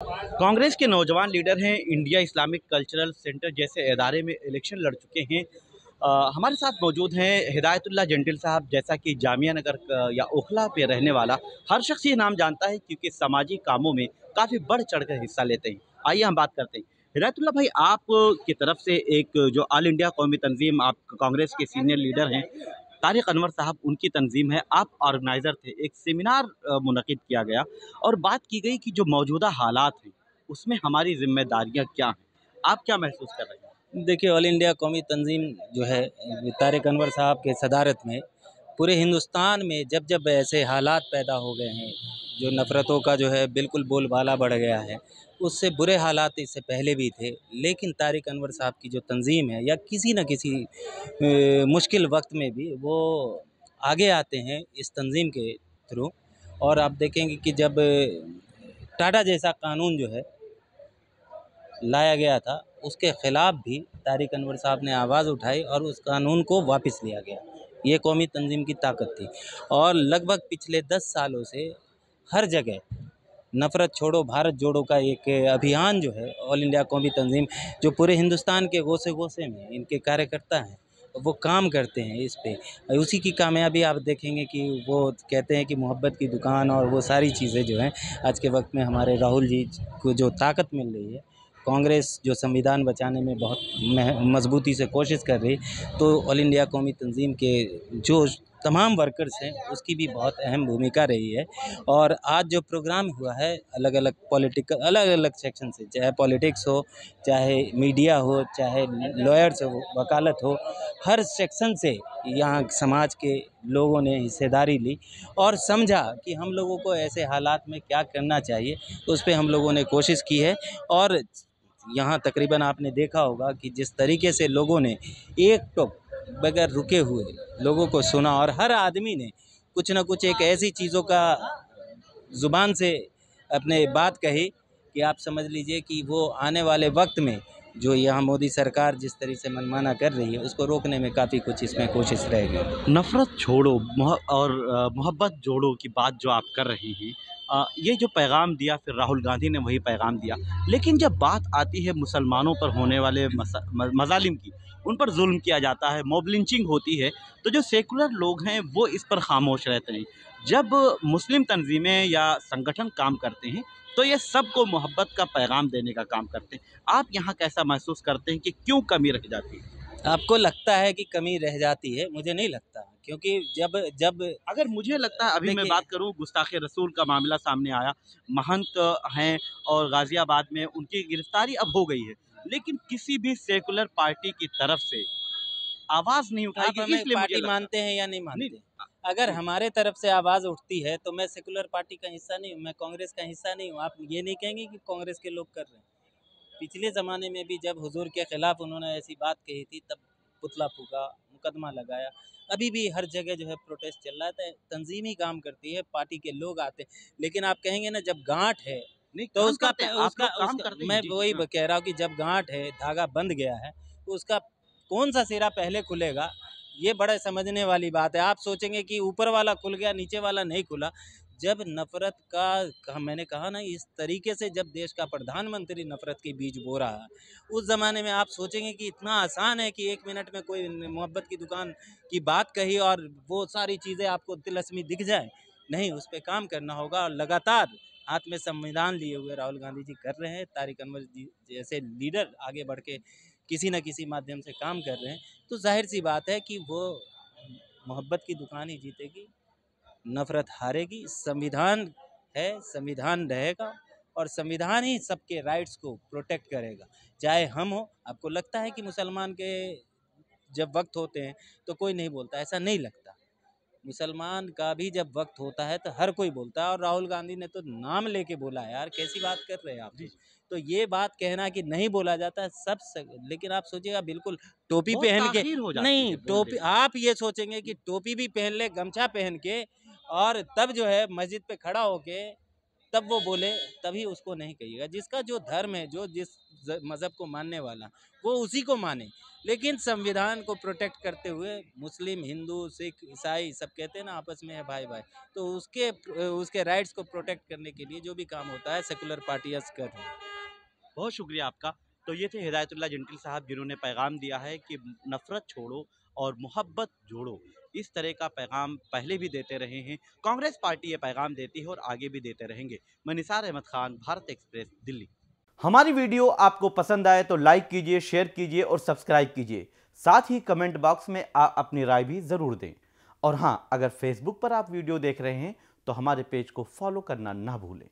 कांग्रेस के नौजवान लीडर हैं, इंडिया इस्लामिक कल्चरल सेंटर जैसे इदारे में इलेक्शन लड़ चुके हैं। हमारे साथ मौजूद हैं हिदायतुल्लाह जंटिल साहब, जैसा कि जामिया नगर या ओखला पे रहने वाला हर शख्स ये नाम जानता है क्योंकि सामाजिक कामों में काफ़ी बढ़ चढ़ कर हिस्सा लेते हैं। आइए हम बात करते हैं। हिदायतुल्लाह भाई, आप की तरफ से एक जो ऑल इंडिया कौमी तंजीम, आप कांग्रेस के सीनियर लीडर हैं, तारिक अनवर साहब उनकी तंजीम है, आप ऑर्गेनाइज़र थे। एक सेमिनार मुनक़िद किया गया और बात की गई कि जो मौजूदा हालात हैं उसमें हमारी ज़िम्मेदारियाँ क्या हैं? आप क्या महसूस कर रहे हैं? देखिए, ऑल इंडिया कौमी तंजीम जो है तारिक अनवर साहब के सदारत में पूरे हिंदुस्तान में जब जब ऐसे हालात पैदा हो गए हैं, जो नफ़रतों का जो है बिल्कुल बोलबाला बढ़ गया है, उससे बुरे हालात इससे पहले भी थे। लेकिन तारिक अनवर साहब की जो तंजीम है या किसी न किसी मुश्किल वक्त में भी वो आगे आते हैं इस तंजीम के थ्रू। और आप देखेंगे कि जब टाटा जैसा कानून जो है लाया गया था, उसके ख़िलाफ़ भी तारिक अनवर साहब ने आवाज़ उठाई और उस कानून को वापस लिया गया। ये कौमी तंजीम की ताकत थी। और लगभग पिछले 10 सालों से हर जगह नफ़रत छोड़ो भारत जोड़ो का एक अभियान जो है, ऑल इंडिया कौमी तंजीम जो पूरे हिंदुस्तान के गोसे-गोसे में इनके कार्यकर्ता हैं, वो काम करते हैं इस पे। उसी की कामयाबी आप देखेंगे कि वो कहते हैं कि मोहब्बत की दुकान और वो सारी चीज़ें जो हैं, आज के वक्त में हमारे राहुल जी को जो ताकत मिल रही है, कांग्रेस जो संविधान बचाने में बहुत मजबूती से कोशिश कर रही, तो ऑल इंडिया कौमी तंजीम के जो तमाम वर्कर्स हैं उसकी भी बहुत अहम भूमिका रही है। और आज जो प्रोग्राम हुआ है अलग अलग सेक्शन से, चाहे पॉलिटिक्स हो, चाहे मीडिया हो, चाहे लॉयर्स हो, वकालत हो, हर सेक्शन से यहाँ समाज के लोगों ने हिस्सेदारी ली और समझा कि हम लोगों को ऐसे हालात में क्या करना चाहिए। उस पे हम लोगों ने कोशिश की है। और यहाँ तकरीबन आपने देखा होगा कि जिस तरीके से लोगों ने एक टोक बगैर रुके हुए लोगों को सुना और हर आदमी ने कुछ ना कुछ एक ऐसी चीज़ों का ज़ुबान से अपने बात कही कि आप समझ लीजिए कि वो आने वाले वक्त में जो यहाँ मोदी सरकार जिस तरह से मनमाना कर रही है, उसको रोकने में काफ़ी कुछ इसमें कोशिश रहेगी। नफ़रत छोड़ो और मोहब्बत जोड़ो की बात जो आप कर रहे हैं, ये जो पैगाम दिया फिर राहुल गांधी ने वही पैगाम दिया। लेकिन जब बात आती है मुसलमानों पर होने वाले मज़ालिम की, उन पर जुल्म किया जाता है, मॉब लिंचिंग होती है, तो जो सेकुलर लोग हैं वो इस पर खामोश रहते हैं। जब मुस्लिम तंजीमें या संगठन काम करते हैं तो ये सबको मोहब्बत का पैगाम देने का काम करते हैं। आप यहाँ कैसा महसूस करते हैं कि क्यों कमी रह जाती है? आपको लगता है कि कमी रह जाती है? मुझे नहीं लगता, क्योंकि जब जब अगर मुझे लगता है, अभी मैं देखिए, बात करूं, गुस्ताखे रसूल का मामला सामने आया, महंत हैं और गाजियाबाद में उनकी गिरफ्तारी अब हो गई है, लेकिन किसी भी सेकुलर पार्टी की तरफ से आवाज़ नहीं उठाई आप गई, हमें इसलिए मुझे पार्टी लगता मानते हैं या नहीं नहीं। मानते? अगर हमारे तरफ से आवाज़ उठती है तो मैं सेकुलर पार्टी का हिस्सा नहीं हूँ, मैं कांग्रेस का हिस्सा नहीं हूँ। आप ये नहीं कहेंगे कि कांग्रेस के लोग कर रहे हैं। पिछले ज़माने में भी जब हुजूर के ख़िलाफ़ उन्होंने ऐसी बात कही थी, तब पुतला फूँका, मुकदमा लगाया। अभी भी हर जगह जो है प्रोटेस्ट चल रहा है, तंज़ीम ही काम करती है, पार्टी के लोग आते हैं। लेकिन आप कहेंगे ना, जब गाँठ है नहीं, तो काम उसका करते हैं, आप उसका लोग काम उसका करते हैं, मैं जी, वही हाँ। कह रहा हूँ कि जब गाँठ है, धागा बंध गया है, तो उसका कौन-सा सिरा पहले खुलेगा, ये बड़े समझने वाली बात है। आप सोचेंगे कि ऊपर वाला खुल गया, नीचे वाला नहीं खुला। जब नफ़रत का मैंने कहा ना, इस तरीके से जब देश का प्रधानमंत्री नफ़रत के बीज बो रहा है, उस ज़माने में आप सोचेंगे कि इतना आसान है कि 1 मिनट में कोई मोहब्बत की दुकान की बात कही और वो सारी चीज़ें आपको तिलस्मी दिख जाए। नहीं, उस पे काम करना होगा। और लगातार हाथ में संविधान लिए हुए राहुल गांधी जी कर रहे हैं, तारिक अनवर जी जैसे लीडर आगे बढ़ के किसी न किसी माध्यम से काम कर रहे हैं, तो ज़ाहिर-सी बात है कि वो मोहब्बत की दुकान ही जीतेगी, नफ़रत हारेगी। संविधान है, संविधान रहेगा और संविधान ही सबके राइट्स को प्रोटेक्ट करेगा। चाहे हम हो, आपको लगता है कि मुसलमान के जब वक्त होते हैं तो कोई नहीं बोलता, ऐसा नहीं लगता। मुसलमान का भी जब वक्त होता है तो हर कोई बोलता है। और राहुल गांधी ने तो नाम लेके बोला है यार, कैसी बात कर रहे हैं आप? जी, तो ये बात कहना कि नहीं बोला जाता है लेकिन आप सोचिएगा, बिल्कुल टोपी बहुत पहन के ताख़ीर हो जाती नहीं, है बोलने टोपी में। आप ये सोचेंगे कि टोपी भी पहन ले, गमछा पहन के, और तब जो है मस्जिद पे खड़ा होके तब वो बोले, तभी उसको नहीं कहिएगा। जिसका जो धर्म है, जो जिस मज़हब को मानने वाला वो उसी को माने, लेकिन संविधान को प्रोटेक्ट करते हुए मुस्लिम, हिंदू, सिख, ईसाई सब कहते हैं ना आपस में है भाई भाई, तो उसके राइट्स को प्रोटेक्ट करने के लिए जो भी काम होता है सेकुलर पार्टियाँ कर रही हैं। बहुत शुक्रिया आपका। तो ये थे हिदायतुल्लाह जंटिल साहब, जिन्होंने पैगाम दिया है कि नफ़रत छोड़ो और मोहब्बत जोड़ो। इस तरह का पैगाम पहले भी देते रहे हैं, कांग्रेस पार्टी ये पैगाम देती है और आगे भी देते रहेंगे। मैं निसार अहमद खान, भारत एक्सप्रेस, दिल्ली। हमारी वीडियो आपको पसंद आए तो लाइक कीजिए, शेयर कीजिए और सब्सक्राइब कीजिए। साथ ही कमेंट बॉक्स में आप अपनी राय भी ज़रूर दें। और हाँ, अगर फेसबुक पर आप वीडियो देख रहे हैं तो हमारे पेज को फॉलो करना ना भूलें।